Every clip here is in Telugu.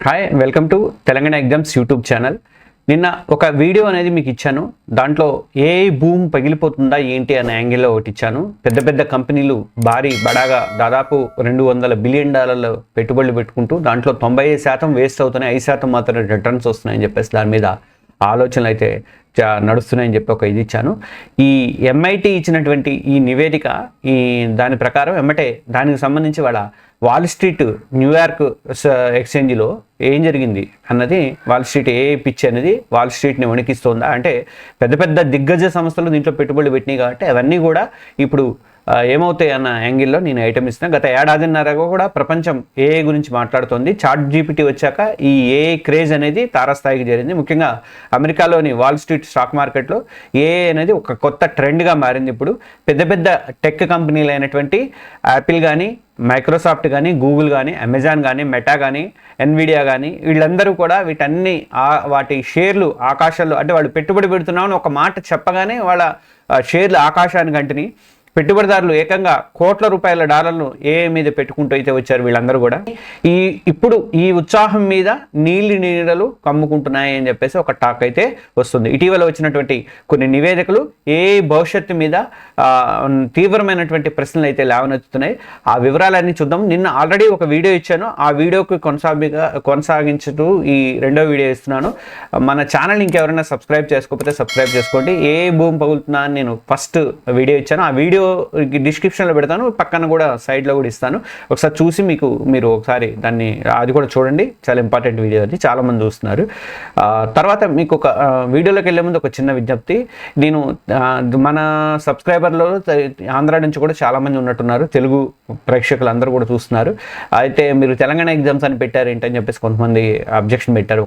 Hi welcome to Telangana exams YouTube channel. నిన్న ఒక వీడియో అనేది మీకు ఇచ్చాను. దాంట్లో ఏ భూమి పగిలిపోతుందా ఏంటి అనే యాంగిల్లో ఒకటి ఇచ్చాను. పెద్ద పెద్ద కంపెనీలు బడాగా దాదాపు $200 బిలియన్ పెట్టుబడులు పెట్టుకుంటూ దాంట్లో 90% వేస్ట్ అవుతున్నాయి, 5% మాత్రమే రిటర్న్స్ వస్తున్నాయని చెప్పేసి దాని మీద ఆలోచనలు అయితే నడుస్తున్నాయని చెప్పి ఒక ఇది ఇచ్చాను. ఈ MIT ఇచ్చినటువంటి ఈ నివేదిక దాని ప్రకారం దానికి సంబంధించి వాళ్ళ వాల్ స్ట్రీట్ న్యూయార్క్ ఎక్స్చేంజ్లో ఏం జరిగింది అన్నది, వాల్ స్ట్రీట్ ఏ పిచ్ అనేది వాల్ స్ట్రీట్ని వణికిస్తుందా అంటే పెద్ద పెద్ద దిగ్గజ సంస్థలు దీంట్లో పెట్టుబడులు పెట్టినాయి కాబట్టి అవన్నీ కూడా ఇప్పుడు ఏమవుతాయి అన్న యాంగిల్లో నేను ఐటమ్ ఇస్తాను. గత ఏడాదిన్నరగా కూడా ప్రపంచం ఏఐ గురించి మాట్లాడుతోంది. ChatGPT వచ్చాక ఈ ఏఐ క్రేజ్ అనేది తారాస్థాయికి చేరింది. ముఖ్యంగా అమెరికాలోని వాల్ స్ట్రీట్ స్టాక్ మార్కెట్లో ఏఐ అనేది ఒక కొత్త ట్రెండ్గా మారింది. ఇప్పుడు పెద్ద పెద్ద టెక్ కంపెనీలు అయినటువంటి యాపిల్ కానీ, మైక్రోసాఫ్ట్ కానీ, గూగుల్ కానీ, అమెజాన్ కానీ, మెటా కానీ, ఎన్విడియా కానీ వీళ్ళందరూ కూడా వాటి షేర్లు ఆకాశాల్లో, అంటే వాళ్ళు పెట్టుబడి పెడుతున్నామని ఒక మాట చెప్పగానే వాళ్ళ షేర్లు ఆకాశానికి అంటిని. పెట్టుబడిదారులు ఏకంగా కోట్ల రూపాయల డాలర్లు ఏఐ మీద పెట్టుకుంటూ అయితే వచ్చారు. వీళ్ళందరూ కూడా ఇప్పుడు ఈ ఉత్సాహం మీద నీడలు కమ్ముకుంటున్నాయి అని చెప్పేసి ఒక టాక్ అయితే వస్తుంది. ఇటీవల వచ్చినటువంటి కొన్ని నివేదికలు ఏఐ భవిష్యత్తు మీద తీవ్రమైనటువంటి ప్రశ్నలు అయితే లేవనెత్తుతున్నాయి. ఆ వివరాలన్నీ చూద్దాం. నిన్న ఆల్రెడీ ఒక వీడియో ఇచ్చాను. ఆ వీడియోకి కొనసాగించుతూ ఈ రెండో వీడియో ఇస్తున్నాను. మన ఛానల్ ఇంకెవరైనా సబ్స్క్రైబ్ చేసుకోకపోతే సబ్స్క్రైబ్ చేసుకోండి. ఏ భూమి పగులుతున్నా అని నేను ఫస్ట్ వీడియో ఇచ్చాను. ఆ వీడియో డిస్క్రిప్షన్లో పెడతాను, పక్కన కూడా సైడ్లో కూడా ఇస్తాను. ఒకసారి చూసి మీరు ఒకసారి దాన్ని అది కూడా చూడండి. చాలా ఇంపార్టెంట్ వీడియో అది, చాలామంది చూస్తున్నారు. తర్వాత మీకు ఒక వీడియోలోకి వెళ్ళే ముందు ఒక చిన్న విజ్ఞప్తి. నేను మన సబ్స్క్రైబర్లో ఆంధ్ర నుంచి కూడా చాలామంది ఉన్నట్టున్నారు, తెలుగు ప్రేక్షకులు అందరూ కూడా చూస్తున్నారు. అయితే మీరు తెలంగాణ ఎగ్జామ్స్ అని పెట్టారు ఏంటని చెప్పేసి కొంతమంది అబ్జెక్షన్ పెట్టారు.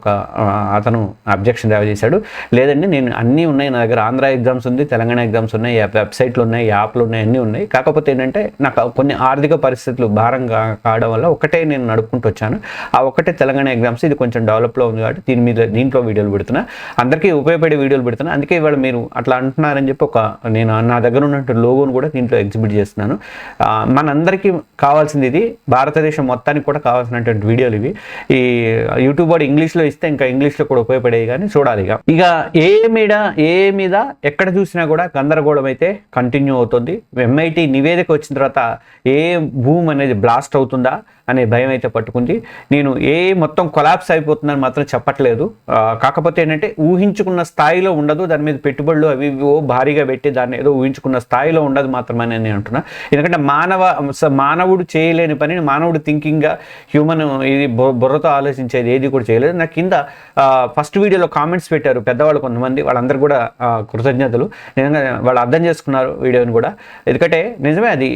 అతను అబ్జెక్షన్ చేశాడు. లేదండి, నేను అన్నీ ఉన్నాయి నా దగ్గర, ఆంధ్ర ఎగ్జామ్స్ ఉంది, తెలంగాణ ఎగ్జామ్స్ ఉన్నాయి, వెబ్సైట్లు ఉన్నాయి, యాప్లు ఉన్నాయి, అన్నీ ఉన్నాయి. కాకపోతే ఏంటంటే నాకు కొన్ని ఆర్థిక పరిస్థితులు భారంగా కావడం వల్ల ఒకటే నేను నడుపుకుంటూ వచ్చాను. ఆ ఒకటే తెలంగాణ ఎగ్జామ్స్. ఇది కొంచెం డెవలప్లో ఉంది కాబట్టి దీంట్లో వీడియోలు పెడుతున్నా, అందరికీ ఉపయోగపడే వీడియోలు పెడుతున్నా. అందుకే ఇవాళ మీరు అట్లా అంటున్నారని చెప్పి నేను నా దగ్గర ఉన్నట్టు లోగోను కూడా దీంట్లో ఎగ్జిబిట్ చేస్తున్నాను. మనందరికీ కావాల్సింది ఇది, భారతదేశం మొత్తానికి కూడా కావాల్సినటువంటి వీడియోలు ఇవి. ఈ యూట్యూబ్ వాడు ఇంగ్లీష్లో ఇస్తే ఇంకా ఇంగ్లీష్లో కూడా ఉపయోగపడేవి, కానీ చూడాలి. ఇక ఏ మీద ఎక్కడ చూసినా కూడా గందరగోళం అయితే కంటిన్యూ అవుతుంది. MIT నివేదిక వచ్చిన తర్వాత ఏ భూమి అనేది బ్లాస్ట్ అవుతుందా అనే భయం అయితే పట్టుకుంది. నేను మొత్తం కొలాప్స్ అయిపోతుందని మాత్రం చెప్పట్లేదు. కాకపోతే ఏంటంటే ఊహించుకున్న స్థాయిలో ఉండదు, దాని మీద పెట్టుబడులు అవి భారీగా పెట్టి దాన్ని ఏదో ఊహించుకున్న స్థాయిలో ఉండదు మాత్రమే నేను అంటున్నా. ఎందుకంటే మానవుడు చేయలేని పనిని మానవుడు థింకింగ్గా హ్యూమన్ ఇది బుర్రతో ఆలోచించేది ఏది కూడా చేయలేదు. నాకు కింద ఫస్ట్ వీడియోలో కామెంట్స్ పెట్టారు పెద్దవాళ్ళు కొంతమంది, వాళ్ళందరూ కూడా కృతజ్ఞతలు. నిజంగా వాళ్ళు అర్థం చేసుకున్నారు వీడియోని కూడా. ఎందుకంటే నిజమే, అది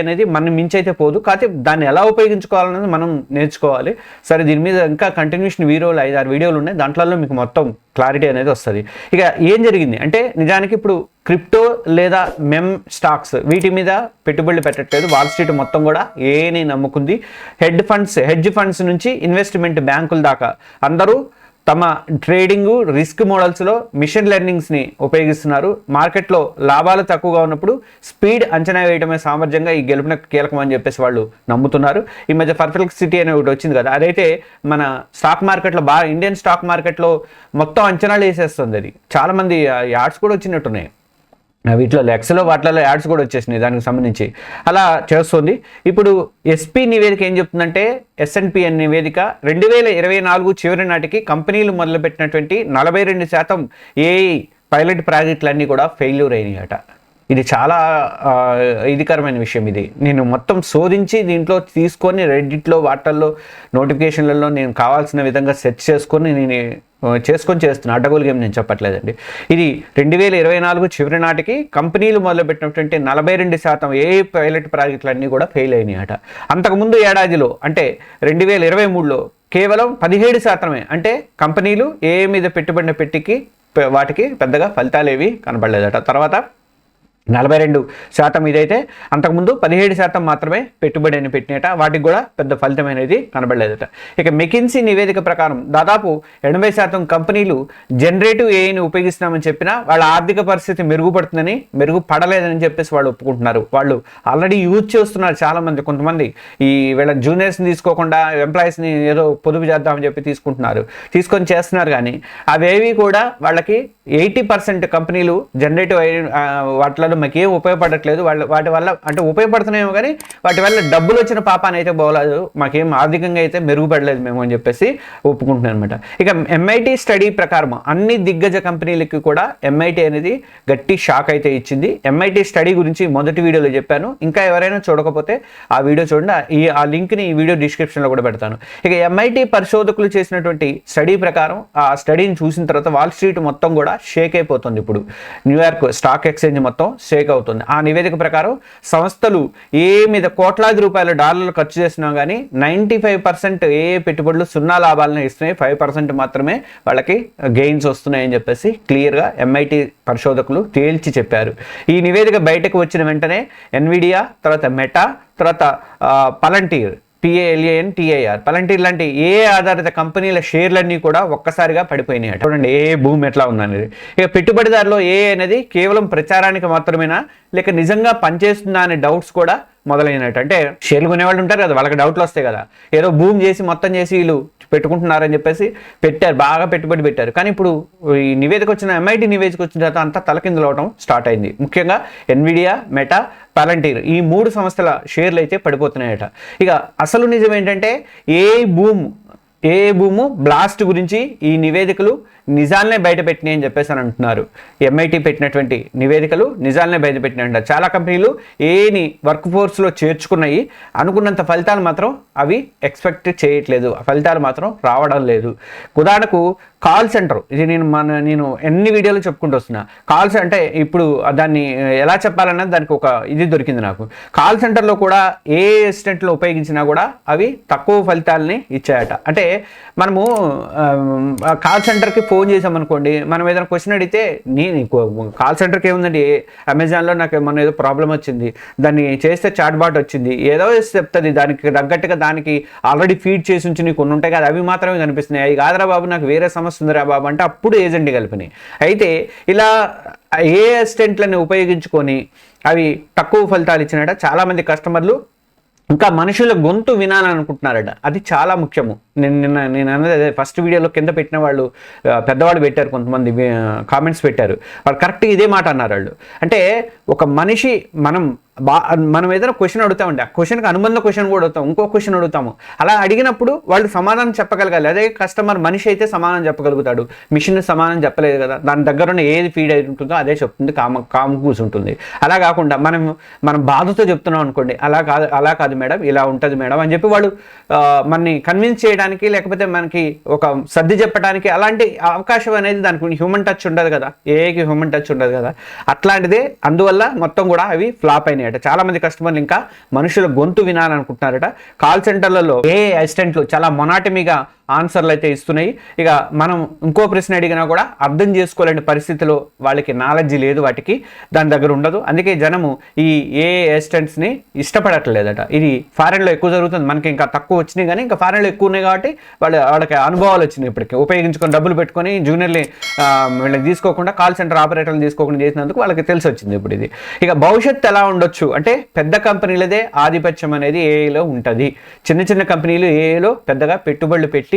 అనేది మనం మించి అయితే పోదు, కాకపోతే దాన్ని ఎలా ఉపయోగించుకోవాలనేది మనం నేర్చుకోవాలి. సరే, దీని మీద ఇంకా కంటిన్యూషన్ 5-6 వీడియోలు ఉన్నాయి. దాంట్లో మీకు మొత్తం క్లారిటీ అనేది వస్తుంది. ఇక ఏం జరిగింది అంటే, నిజానికి ఇప్పుడు క్రిప్టో లేదా స్టాక్స్ వీటి మీద పెట్టుబడులు పెట్టట్లేదు. వాల్ స్ట్రీట్ మొత్తం కూడా ఏని నమ్ముకుంది. హెడ్జ్ ఫండ్స్ నుంచి ఇన్వెస్ట్మెంట్ బ్యాంకుల దాకా అందరూ తమ ట్రేడింగ్ రిస్క్ మోడల్స్లో మిషన్ లెర్నింగ్స్ని ఉపయోగిస్తున్నారు. మార్కెట్లో లాభాలు తక్కువగా ఉన్నప్పుడు స్పీడ్ అంచనా వేయడమే సామర్థ్యంగా ఈ గెలుపున కీలకం అని చెప్పేసి వాళ్ళు నమ్ముతున్నారు. ఈ మధ్య పర్ప్లెక్సిటీ అనే ఒకటి వచ్చింది కదా, అదైతే మన స్టాక్ మార్కెట్లో ఇండియన్ స్టాక్ మార్కెట్లో మొత్తం అంచనాలు వేసేస్తుంది. అది చాలామంది యాడ్స్ కూడా వచ్చినట్టున్నాయి వీటిలో, లెక్స్లో వాటిలో యాడ్స్ కూడా వచ్చేసినాయి దానికి సంబంధించి. అలా చేస్తుంది. ఇప్పుడు SP నివేదిక ఏం చెప్తుందంటే, S&P నివేదిక 2024 చివరి నాటికి కంపెనీలు మొదలుపెట్టినటువంటి 42% AI పైలట్ ప్రాజెక్టులన్నీ కూడా ఫెయిల్యూర్ అయినాయట. ఇది చాలా ఇదికరమైన విషయం. ఇది నేను మొత్తం శోధించి దీంట్లో తీసుకొని రెడ్డిట్లో వాటిల్లో నోటిఫికేషన్లలో నేను కావాల్సిన విధంగా సెట్ చేసుకొని చేస్తున్నా. అడ్డగోలుగా నేను చెప్పట్లేదండి. ఇది 2024 చివరి నాటికి కంపెనీలు మొదలుపెట్టినటువంటి 42% AI పైలట్ ప్రాజెక్టులన్నీ కూడా ఫెయిల్ అయినాయట. అంతకుముందు ఏడాదిలో అంటే 2023లో కేవలం 17%, అంటే కంపెనీలు AI మీద పెట్టుబడిన వాటికి పెద్దగా ఫలితాలు ఏవి కనబడలేదట. తర్వాత 42% ఇదైతే, అంతకుముందు 17% మాత్రమే పెట్టుబడి అని పెట్టినట. వాటికి కూడా పెద్ద ఫలితం అనేది కనబడలేదట. ఇక మెకిన్సీ నివేదిక ప్రకారం దాదాపు 80% కంపెనీలు జనరేటివ్ ఏఐని ఉపయోగిస్తున్నామని చెప్పినా వాళ్ళ ఆర్థిక పరిస్థితి మెరుగుపడలేదని చెప్పేసి వాళ్ళు ఒప్పుకుంటున్నారు. వాళ్ళు ఆల్రెడీ యూజ్ చేస్తున్నారు చాలామంది. కొంతమంది ఈ వీళ్ళ జూనియర్స్ని తీసుకోకుండా ఎంప్లాయీస్ని ఏదో పొదుపు చేద్దామని చెప్పి తీసుకొని చేస్తున్నారు. కానీ అవేవి కూడా వాళ్ళకి 80% కంపెనీలు జనరేటివ్ వాటిలో మాకేం ఉపయోగపడట్లేదు, వాటి వల్ల అంటే ఉపయోగపడుతున్నాయేమో కానీ వాటి వల్ల డబ్బులు వచ్చిన పాపాన్ని అయితే పోలేదు, మాకేం ఆర్థికంగా అయితే మెరుగుపడలేదు మేము అని చెప్పేసి ఒప్పుకుంటున్నాను అనమాట. ఇక ఎంఐటి స్టడీ ప్రకారం అన్ని దిగ్గజ కంపెనీలకి కూడా ఎంఐటి అనేది గట్టి షాక్ అయితే ఇచ్చింది. ఎంఐటి స్టడీ గురించి మొదటి వీడియోలో చెప్పాను. ఇంకా ఎవరైనా చూడకపోతే ఆ వీడియో చూడండి. ఆ లింక్ని ఈ వీడియో డిస్క్రిప్షన్లో కూడా పెడతాను. ఇక ఎంఐటి పరిశోధకులు చేసినటువంటి స్టడీ ప్రకారం ఆ స్టడీని చూసిన తర్వాత వాల్ స్ట్రీట్ మొత్తం కూడా షేక్ అయిపోతుంది. ఇప్పుడు న్యూయార్క్ స్టాక్ ఎక్స్చేంజ్ మొత్తం షేక్ అవుతుంది. ఆ నివేదిక ప్రకారం సంస్థలు మీద కోట్లాది రూపాయల డాలర్లు ఖర్చు చేసినా కానీ 95% పెట్టుబడులు సున్నా లాభాలను ఇస్తున్నాయి, 5% మాత్రమే వాళ్ళకి గెయిన్స్ వస్తున్నాయని చెప్పేసి క్లియర్గా ఎంఐటి పరిశోధకులు తేల్చి చెప్పారు. ఈ నివేదిక బయటకు వచ్చిన వెంటనే ఎన్విడియా, తర్వాత మెటా, తర్వాత పలంటీర్ పలంటీర్ లాంటి ఆధారిత కంపెనీల షేర్లన్నీ కూడా ఒక్కసారిగా పడిపోయినాయి. చూడండి భూమి ఎట్లా ఉందనేది. ఇక పెట్టుబడిదారులో అనేది కేవలం ప్రచారానికి మాత్రమేనా లేక నిజంగా పనిచేస్తుందా అనే డౌట్స్ కూడా మొదలైనట్టు. అంటే షేర్లు కొనేవాళ్ళు ఉంటారు కదా, వాళ్ళకి డౌట్లు వస్తాయి కదా, ఏదో భూమి చేసి మొత్తం చేసి వీళ్ళు పెట్టుకుంటున్నారని చెప్పేసి బాగా పెట్టుబడి పెట్టారు. కానీ ఇప్పుడు ఈ నివేదిక వచ్చిన ఎంఐటి నివేదిక వచ్చిన తర్వాత అంతా తలకిందులు అవడం స్టార్ట్ అయింది. ముఖ్యంగా ఎన్విడియా, మెటా, పలంటీర్ ఈ 3 సంస్థల షేర్లు అయితే పడిపోతున్నాయట. ఇక అసలు నిజం ఏంటంటే ఏ భూము బ్లాస్ట్ గురించి ఈ నివేదికలు నిజాలనే బయట పెట్టినాయి అని చెప్పేసి అని అంటున్నారు. ఎంఐటి పెట్టినటువంటి నివేదికలు నిజాలనే బయట పెట్టినాయంట. చాలా కంపెనీలు ఏని వర్క్ ఫోర్స్లో చేర్చుకున్నాయి, అనుకున్నంత ఫలితాలు మాత్రం అవి ఎక్స్పెక్ట్ చేయట్లేదు, ఫలితాలు మాత్రం రావడం లేదు. ఉదాహరణకు కాల్ సెంటర్, ఇది నేను ఎన్ని వీడియోలు చెప్పుకుంటూ వస్తున్నా. కాల్స్ అంటే ఇప్పుడు దాన్ని ఎలా చెప్పాలన్నది దానికి ఒక ఇది దొరికింది నాకు. కాల్ సెంటర్లో కూడా అసిస్టెంట్లు ఉపయోగించినా కూడా అవి తక్కువ ఫలితాలని ఇచ్చాయట. అంటే మనము కాల్ సెంటర్కి ఫోన్ చేసామనుకోండి, మనం ఏదైనా క్వశ్చన్ అడిగితే కాల్ సెంటర్కి ఏముందండి, అమెజాన్లో నాకు మొన్న ఏదో ప్రాబ్లం వచ్చింది, దాన్ని చేస్తే చాట్ బాట్ వచ్చింది, ఏదో చెప్తుంది, దానికి తగ్గట్టుగా దానికి ఆల్రెడీ ఫీడ్ చేసి ఉంచి నీకు కొన్ని ఉంటాయి కదా, అవి మాత్రమే కనిపిస్తున్నాయి. అవి కాదురా బాబు నాకు వేరే సమస్య ఉందిరా బాబు అంటే అప్పుడు ఏజెంట్ కలిపినాయి. అయితే ఇలా అసిస్టెంట్లను ఉపయోగించుకొని అవి తక్కువ ఫలితాలు ఇచ్చినట్ట చాలామంది కస్టమర్లు ఇంకా మనుషుల గొంతు వినాలనుకుంటున్నారట. అది చాలా ముఖ్యము. నేను అన్నది అదే, ఫస్ట్ వీడియోలో కింద పెట్టిన వాళ్ళు పెద్దవాళ్ళు పెట్టారు, కొంతమంది కామెంట్స్ పెట్టారు, వాళ్ళు కరెక్ట్గా ఇదే మాట అన్నారు వాళ్ళు. అంటే ఒక మనిషి మనం ఏదైనా క్వశ్చన్ అడుగుతామండి, ఆ క్వశ్చన్కి అనుబంధ క్వశ్చన్ కూడా అడుగుతాం, ఇంకో క్వశ్చన్ అడుగుతాము. అలా అడిగినప్పుడు వాళ్ళు సమాధానం చెప్పగలగాలి. అదే కస్టమర్ మనిషి అయితే సమాధానం చెప్పగలుగుతాడు, మిషన్ సమాధానం చెప్పలేదు కదా, దాని దగ్గర ఉన్న ఏది ఫీడ్ అయి ఉంటుందో అదే చెప్తుంది, కాము కూర్చుంటుంది. అలా కాకుండా మనం బాధతో చెప్తున్నాం అనుకోండి, అలా కాదు మేడం, ఇలా ఉంటుంది మేడం అని చెప్పి వాళ్ళు మనని కన్విన్స్ చేయడానికి లేకపోతే మనకి ఒక సర్ది చెప్పడానికి అలాంటి అవకాశం అనేది దానికి హ్యూమన్ టచ్ ఉండదు కదా, ఏకి హ్యూమన్ టచ్ ఉండదు కదా, అట్లాంటిదే. అందువల్ల మొత్తం కూడా అవి ఫ్లాప్ అయినాయి. చాలా మంది కస్టమర్లు ఇంకా మనుషుల గొంతు వినాలనుకుంటున్నారట. కాల్ సెంటర్లలో అసిస్టెంట్లు చాలా మొనాటమీగా ఆన్సర్లు అయితే ఇస్తున్నాయి. ఇక మనం ఇంకో ప్రశ్న అడిగినా కూడా అర్థం చేసుకోలేని పరిస్థితిలో వాళ్ళకి నాలెడ్జ్ లేదు, వాటికి దాని దగ్గర ఉండదు. అందుకే జనము ఈ అసిస్టెంట్స్ని ఇష్టపడట్లేదట. ఇది ఫారెన్లో ఎక్కువ జరుగుతుంది, మనకి ఇంకా తక్కువ వచ్చినాయి కానీ ఇంకా ఫారెన్లో ఎక్కువ ఉన్నాయి కాబట్టి వాళ్ళకి అనుభవాలు వచ్చినాయి. ఇప్పటికి ఉపయోగించుకొని డబ్బులు పెట్టుకొని జూనియర్ని వీళ్ళకి తీసుకోకుండా, కాల్ సెంటర్ ఆపరేటర్లు తీసుకోకుండా చేసినందుకు వాళ్ళకి తెలిసి వచ్చింది ఇప్పుడు ఇది. ఇక భవిష్యత్తు ఎలా ఉండొచ్చు అంటే పెద్ద కంపెనీలదే ఆధిపత్యం అనేది ఏఐలో ఉంటుంది. చిన్న కంపెనీలు ఏఐలో పెద్దగా పెట్టుబడులు పెట్టి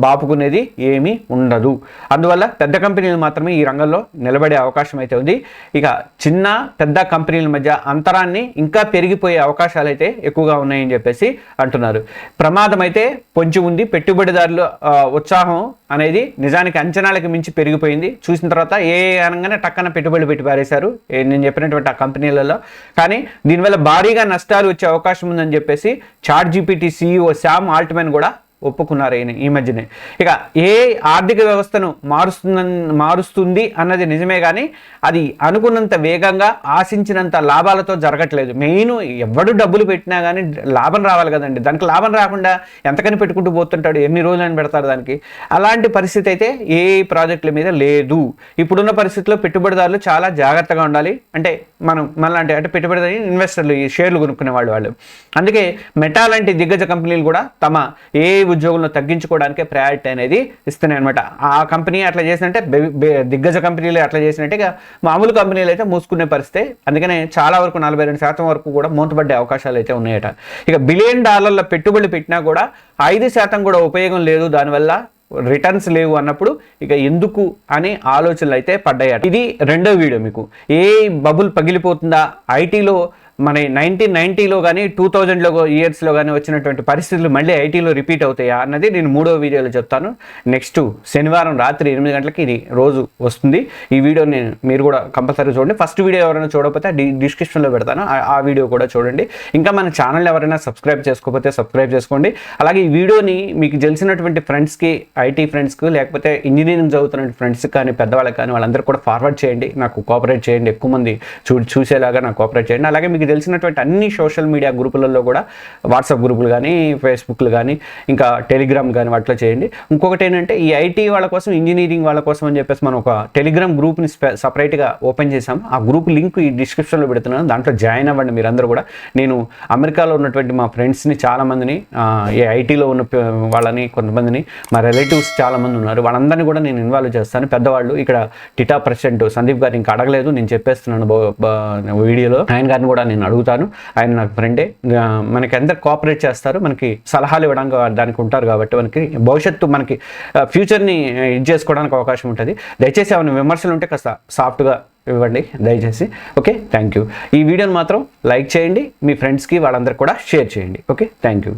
బాపుకునేది ఏమీ ఉండదు. అందువల్ల పెద్ద కంపెనీలు మాత్రమే ఈ రంగంలో నిలబడే అవకాశం అయితే ఉంది. ఇక చిన్న పెద్ద కంపెనీల మధ్య అంతరాన్ని ఇంకా పెరిగిపోయే అవకాశాలు అయితే ఎక్కువగా ఉన్నాయని చెప్పేసి అంటున్నారు. ప్రమాదం అయితే పొంచి ఉంది. పెట్టుబడిదారుల ఉత్సాహం అనేది నిజానికి అంచనాలకు మించి పెరిగిపోయింది. చూసిన తర్వాత అనగానే టక్కన పెట్టుబడులు పెట్టి పారేశారు నేను చెప్పినటువంటి ఆ కంపెనీలలో. కానీ దీనివల్ల భారీగా నష్టాలు వచ్చే అవకాశం ఉందని చెప్పేసి Chat GPT CEO Sam Altman కూడా ఒప్పుకున్నారు ఈ మధ్యనే. ఇక ఏఐ ఆర్థిక వ్యవస్థను మారుస్తుంది అన్నది నిజమే, కానీ అది అనుకున్నంత వేగంగా ఆశించినంత లాభాలతో జరగట్లేదు. మెయిన్ ఎవడు డబ్బులు పెట్టినా కానీ లాభం రావాలి కదండి. దానికి లాభం రాకుండా ఎంతకని పెట్టుకుంటూ పోతుంటాడు, ఎన్ని రోజులని పెడతారు దానికి. అలాంటి పరిస్థితి అయితే ఏఐ ప్రాజెక్టుల మీద లేదు. ఇప్పుడున్న పరిస్థితుల్లో పెట్టుబడిదారులు చాలా జాగ్రత్తగా ఉండాలి. అంటే అంటే పెట్టుబడిదారు ఇన్వెస్టర్లు, ఈ షేర్లు కొనుక్కునే వాళ్ళు. అందుకే మెటా లాంటి దిగ్గజ కంపెనీలు కూడా తమ ఏఐ ఉద్యోగులను తగ్గించుకోవడానికే ప్రయారిటీ అనేది ఇస్తున్నాయి అనమాట. ఆ కంపెనీ అట్లా చేసినట్టే దిగ్గజ కంపెనీలు అట్లా చేసినట్టే ఇక మామూలు కంపెనీలు అయితే మూసుకునే పరిస్థితి. అందుకనే చాలా వరకు 42% వరకు కూడా మూతపడ్డే అవకాశాలు అయితే ఉన్నాయట. ఇక $1 బిలియన్ పెట్టుబడులు పెట్టినా కూడా 5% కూడా ఉపయోగం లేదు, దానివల్ల రిటర్న్స్ లేవు అన్నప్పుడు ఇక ఎందుకు అని ఆలోచనలు అయితే పడ్డాయట. ఇది రెండో వీడియో. మీకు ఏ బబుల్ పగిలిపోతుందా, ఐటీలో మన 1990లో కానీ 2000లో ఇయర్స్లో కానీ వచ్చినటువంటి పరిస్థితులు మళ్ళీ ఐటీలో రిపీట్ అవుతాయా అన్నది నేను మూడో వీడియోలో చెప్తాను. నెక్స్ట్ శనివారం రాత్రి 8 గంటలకి ఇది రోజు వస్తుంది. ఈ వీడియోని మీరు కూడా కంపల్సరీ చూడండి. ఫస్ట్ వీడియో ఎవరైనా చూడకపోతే డిస్క్రిప్షన్లో పెడతాను, ఆ వీడియో కూడా చూడండి. ఇంకా మన ఛానల్ ఎవరైనా సబ్స్క్రైబ్ చేసుకోకపోతే సబ్స్క్రైబ్ చేసుకోండి. అలాగే ఈ వీడియోని మీకు తెలిసినటువంటి ఫ్రెండ్స్కి, ఐటీ ఫ్రెండ్స్కి, లేకపోతే ఇంజనీరింగ్ చదువుతున్న ఫ్రెండ్స్కి కానీ, పెద్దవాళ్ళకి కానీ వాళ్ళందరూ కూడా ఫార్వర్డ్ చేయండి. నాకు కోఆపరేట్ చేయండి, ఎక్కువ మంది చూసేలాగా నాకు కోఆపరేట్ చేయండి. అలాగే మీకు తెలిసినటువంటి అన్ని సోషల్ మీడియా గ్రూపులలో కూడా, వాట్సాప్ గ్రూపులు కానీ, ఫేస్బుక్లు కానీ, ఇంకా టెలిగ్రామ్ కానీ వాటిలో చేయండి. ఇంకొకటి ఏంటంటే ఈ ఐటీ వాళ్ళ కోసం, ఇంజనీరింగ్ వాళ్ళ కోసం అని చెప్పేసి మనం ఒక టెలిగ్రామ్ గ్రూప్ని సపరేట్గా ఓపెన్ చేసాం. ఆ గ్రూప్ లింక్ ఈ డిస్క్రిప్షన్లో పెడుతున్నాను, దాంట్లో జాయిన్ అవ్వండి మీరందరూ కూడా. నేను అమెరికాలో ఉన్నటువంటి మా ఫ్రెండ్స్ని చాలామందిని, ఈ ఐటీలో ఉన్న వాళ్ళని, కొంతమందిని, మా రిలేటివ్స్ చాలామంది ఉన్నారు, వాళ్ళందరినీ కూడా నేను ఇన్వాల్వ్ చేస్తాను. పెద్దవాళ్ళు ఇక్కడ టిటా ప్రెసిడెంట్ సందీప్ గారు ఇంకా అడగలేదు, నేను చెప్పేస్తున్నాను వీడియోలో. ఆయన గారిని కూడా నేను అడుగుతాను, ఆయన నాకు ఫ్రెండే. మనకి అందరు కోఆపరేట్ చేస్తారు, మనకి సలహాలు ఇవ్వడానికి దానికి ఉంటారు కాబట్టి మనకి భవిష్యత్తు, మనకి ఫ్యూచర్ని ఇది చేసుకోవడానికి అవకాశం ఉంటుంది. దయచేసి ఏమైనా విమర్శలు ఉంటే కాస్త సాఫ్ట్గా ఇవ్వండి దయచేసి. Okay, thank you. ఈ వీడియోని మాత్రం లైక్ చేయండి, మీ ఫ్రెండ్స్కి వాళ్ళందరికీ కూడా షేర్ చేయండి. Okay, thank you.